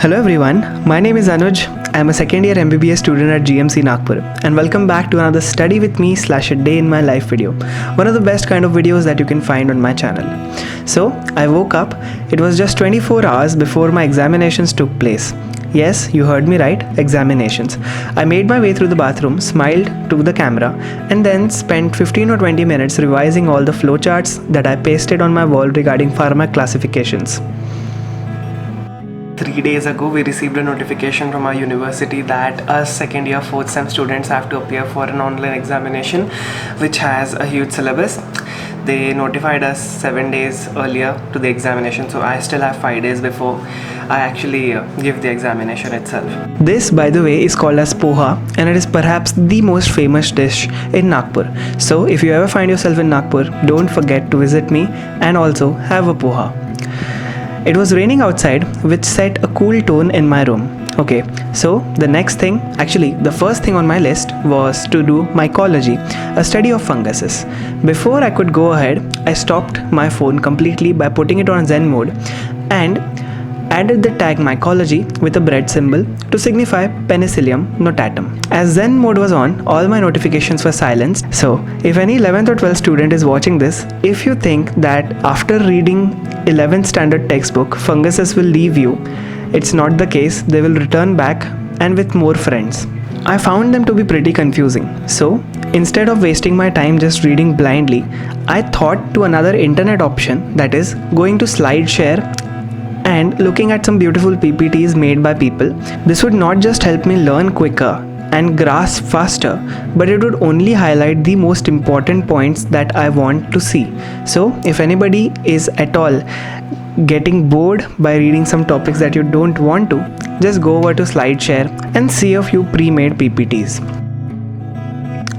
Hello everyone, my name is Anuj. I am a second year MBBS student at GMC Nagpur and welcome back to another study with me / a day in my life video. One of the best kind of videos that you can find on my channel. So I woke up, it was just 24 hours before my examinations took place. Yes, you heard me right, examinations. I made my way through the bathroom, smiled to the camera and then spent 15 or 20 minutes revising all the flowcharts that I pasted on my wall regarding pharma classifications. 3 days ago, we received a notification from our university that us second year 4th sem students have to appear for an online examination which has a huge syllabus. They notified us 7 days earlier to the examination, so I still have 5 days before I actually give the examination itself. This, by the way, is called as poha and it is perhaps the most famous dish in Nagpur. So if you ever find yourself in Nagpur, don't forget to visit me and also have a poha. It was raining outside, which set a cool tone in my room. Okay, so the first thing on my list was to do mycology, a study of funguses. Before I could go ahead, I stopped my phone completely by putting it on Zen mode and added the tag mycology with a bread symbol to signify Penicillium notatum. As Zen mode was on, all my notifications were silenced. So if any 11th or 12th student is watching this, if you think that after reading 11th standard textbook, funguses will leave you, it's not the case. They will return back and with more friends. I found them to be pretty confusing. So instead of wasting my time just reading blindly, I thought to another internet option, that is going to SlideShare and looking at some beautiful PPTs made by people. This would not just help me learn quicker and grasp faster, but it would only highlight the most important points that I want to see. So if anybody is at all getting bored by reading some topics that you don't want to, just go over to SlideShare and see a few pre-made PPTs.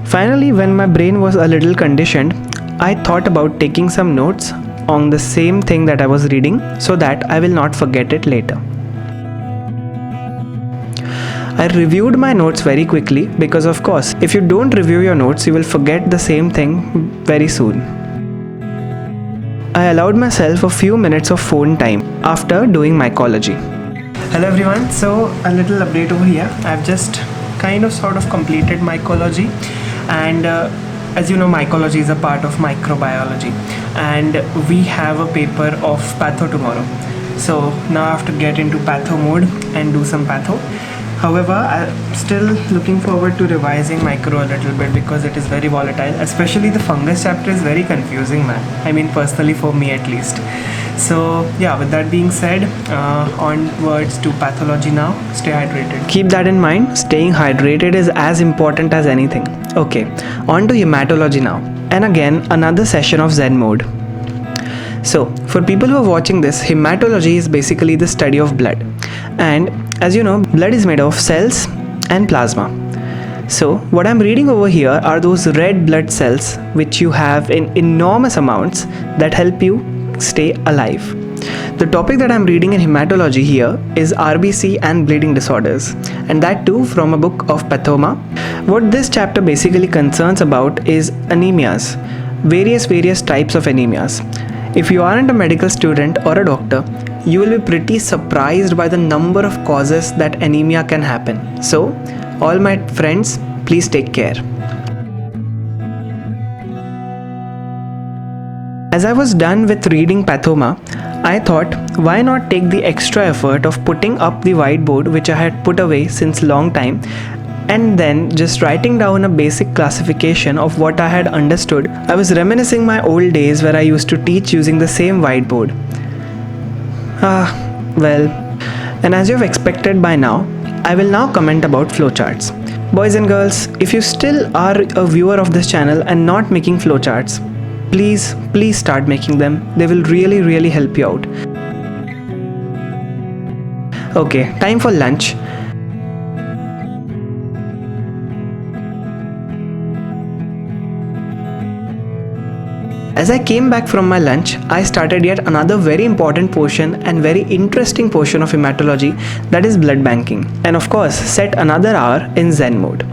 Finally, when my brain was a little conditioned, I thought about taking some notes on the same thing that I was reading so that I will not forget it later. I reviewed my notes very quickly because of course, if you don't review your notes, you will forget the same thing very soon. I allowed myself a few minutes of phone time after doing mycology. Hello everyone, so a little update over here. I've just sort of completed mycology and as you know, mycology is a part of microbiology and we have a paper of patho tomorrow. So now I have to get into patho mode and do some patho. However, I'm still looking forward to revising micro a little bit because it is very volatile. Especially the fungus chapter is very confusing, man. I mean, personally for me at least. So yeah, with that being said, onwards to pathology now. Stay hydrated. Keep that in mind. Staying hydrated is as important as anything. Okay, on to hematology now. And again, another session of Zen mode. So for people who are watching this, hematology is basically the study of blood. And as you know, blood is made of cells and plasma. So what I'm reading over here are those red blood cells which you have in enormous amounts that help you stay alive. The topic that I'm reading in hematology here is RBC and bleeding disorders, and that too from a book of Pathoma. What this chapter basically concerns about is anemias, various types of anemias. If you aren't a medical student or a doctor, you will be pretty surprised by the number of causes that anemia can happen. So, all my friends, please take care. As I was done with reading Pathoma, I thought, why not take the extra effort of putting up the whiteboard which I had put away since long time and then just writing down a basic classification of what I had understood. I was reminiscing my old days where I used to teach using the same whiteboard. Well, and as you have expected by now, I will now comment about flowcharts. Boys and girls, if you still are a viewer of this channel and not making flowcharts, please start making them. They will really help you out. Okay, time for lunch. As I came back from my lunch, I started yet another very important portion and very interesting portion of hematology, that is blood banking, and of course set another hour in Zen mode.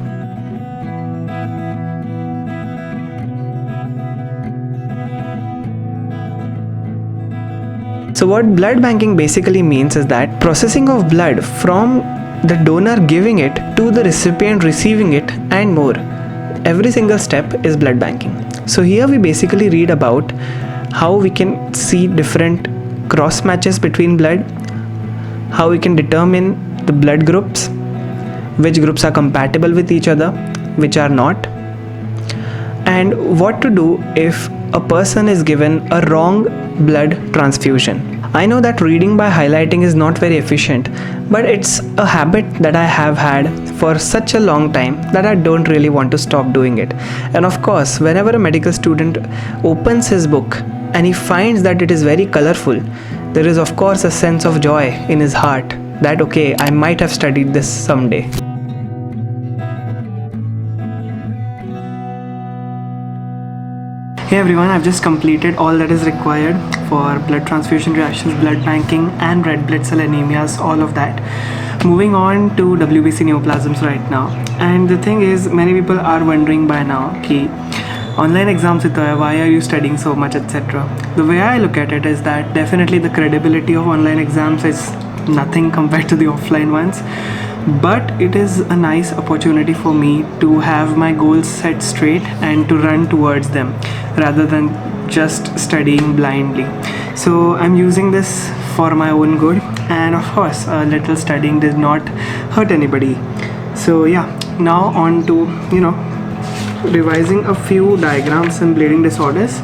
So what blood banking basically means is that processing of blood from the donor giving it to the recipient receiving it and more. Every single step is blood banking. So here we basically read about how we can see different cross matches between blood, how we can determine the blood groups, which groups are compatible with each other, which are not, and what to do if a person is given a wrong blood transfusion. I know that reading by highlighting is not very efficient, but it's a habit that I have had for such a long time that I don't really want to stop doing it. And of course, whenever a medical student opens his book and he finds that it is very colorful, there is of course a sense of joy in his heart that okay, I might have studied this someday. Hey everyone, I've just completed all that is required for blood transfusion reactions, blood banking and red blood cell anemias, all of that. Moving on to WBC Neoplasms right now. And the thing is, many people are wondering by now ki online exams hito hai, why are you studying so much, etc. The way I look at it is that definitely the credibility of online exams is nothing compared to the offline ones. But it is a nice opportunity for me to have my goals set straight and to run towards them rather than just studying blindly. So I'm using this for my own good, and of course a little studying did not hurt anybody. So yeah, now on to revising a few diagrams and bleeding disorders.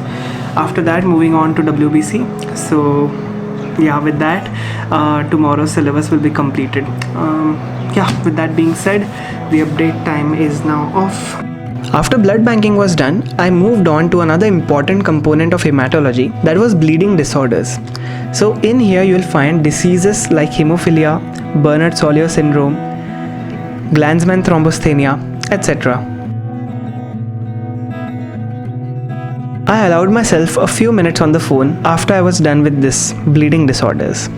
After that, moving on to WBC. So yeah, with that tomorrow's syllabus will be completed. With that being said, the update time is now off. After blood banking was done, I moved on to another important component of hematology, that was bleeding disorders. So in here you will find diseases like hemophilia, Bernard-Sollier syndrome, Glanzmann thrombosthenia, etc. I allowed myself a few minutes on the phone after I was done with this bleeding disorders.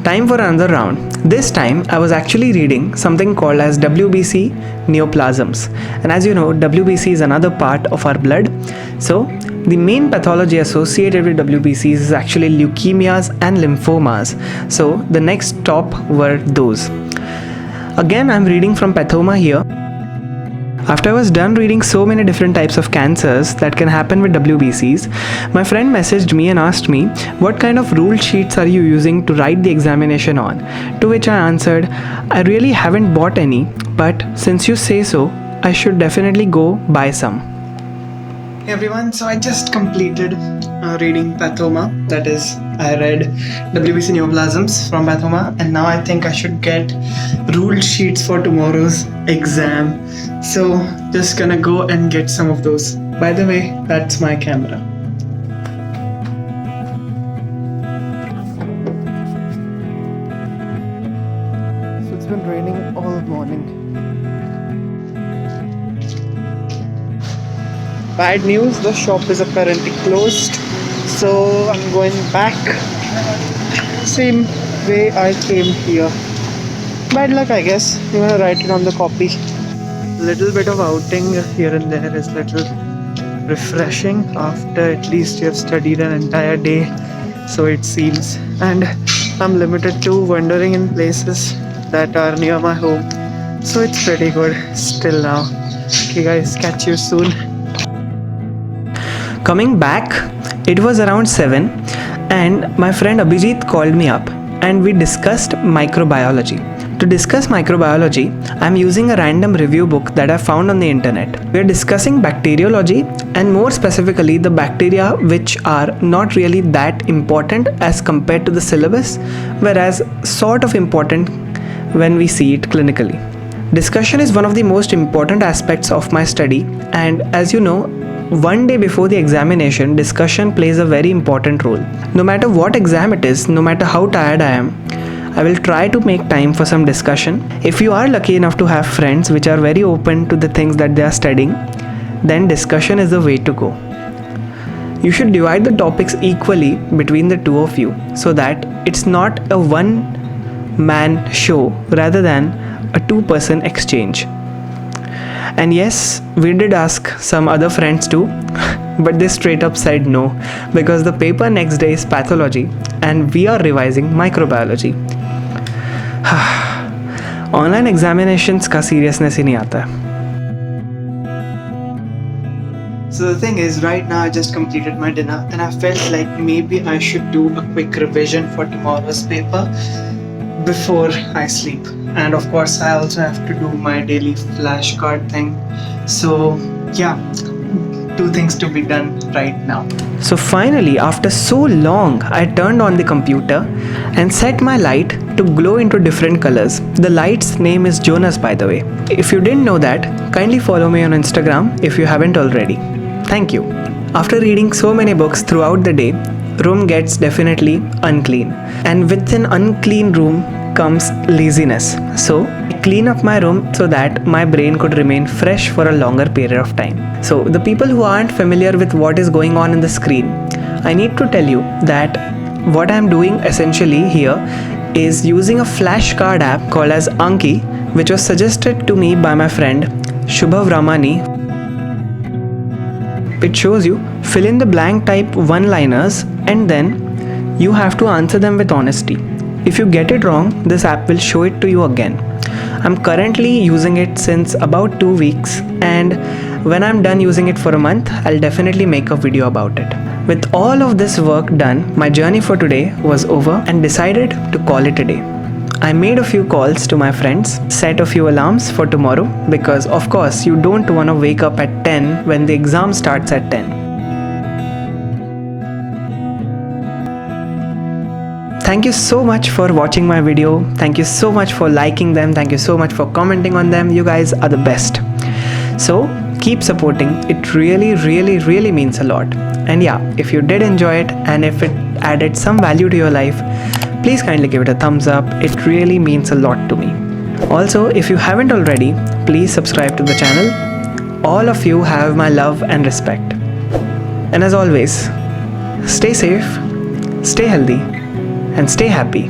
Time for another round. This time I was actually reading something called as WBC Neoplasms, and as you know, WBC is another part of our blood. So the main pathology associated with WBCs is actually leukemias and lymphomas. So the next top were those. Again, I'm reading from Pathoma here. After I was done reading so many different types of cancers that can happen with WBCs, my friend messaged me and asked me, what kind of rule sheets are you using to write the examination on? To which I answered, I really haven't bought any, but since you say so, I should definitely go buy some. Hey everyone, so I just completed reading Pathoma, that is, I read WBC Neoplasms from Pathoma, and now I think I should get rule sheets for tomorrow's exam. So just gonna go and get some of those. By the way, that's my camera. So it's been raining all morning. Bad news, the shop is apparently closed, so I'm going back same way I came here. Bad luck, I guess. I'm gonna write it on the copy. Little bit of outing here and there is little refreshing after at least you have studied an entire day, so it seems, and I'm limited to wandering in places that are near my home, so it's pretty good still now. Okay guys, catch you soon. Coming back, it was around 7 and my friend Abhijit called me up and we discussed microbiology. To discuss microbiology, I'm using a random review book that I found on the internet. We are discussing bacteriology and more specifically the bacteria which are not really that important as compared to the syllabus, whereas sort of important when we see it clinically. Discussion is one of the most important aspects of my study, and as you know, one day before the examination, discussion plays a very important role. No matter what exam it is, no matter how tired I am, I will try to make time for some discussion. If you are lucky enough to have friends which are very open to the things that they are studying, then discussion is the way to go. You should divide the topics equally between the two of you so that it's not a one-man show rather than a two-person exchange. And yes, we did ask some other friends too, but they straight up said no because the paper next day is pathology and we are revising microbiology. Online examinations का seriousness ही नहीं आता है. So the thing is, right now I just completed my dinner and I felt like maybe I should do a quick revision for tomorrow's paper before I sleep. And of course I also have to do my daily flashcard thing. So yeah, two things to be done right now. So finally, after so long, I turned on the computer and set my light to glow into different colors. The light's name is Jonas, by the way. If you didn't know that, kindly follow me on Instagram if you haven't already. Thank you. After reading so many books throughout the day, room gets definitely unclean. And with an unclean room comes laziness. So I clean up my room so that my brain could remain fresh for a longer period of time. So the people who aren't familiar with what is going on in the screen, I need to tell you that what I'm doing essentially here is using a flashcard app called as Anki, which was suggested to me by my friend Shubhav Ramani. It shows you fill in the blank type one-liners and then you have to answer them with honesty. If you get it wrong, this app will show it to you again. I'm currently using it since about 2 weeks, and when I'm done using it for a month, I'll definitely make a video about it. With all of this work done, my journey for today was over and decided to call it a day. I made a few calls to my friends, set a few alarms for tomorrow because of course you don't want to wake up at 10 when the exam starts at 10. Thank you so much for watching my video. Thank you so much for liking them. Thank you so much for commenting on them. You guys are the best. So keep supporting. It really means a lot. And yeah, if you did enjoy it and if it added some value to your life, please kindly give it a thumbs up. It really means a lot to me. Also, if you haven't already, please subscribe to the channel. All of you have my love and respect. And as always, stay safe, stay healthy, and stay happy.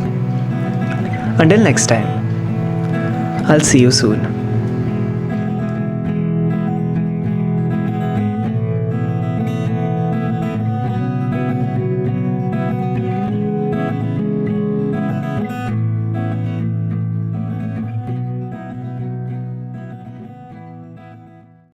Until next time, I'll see you soon.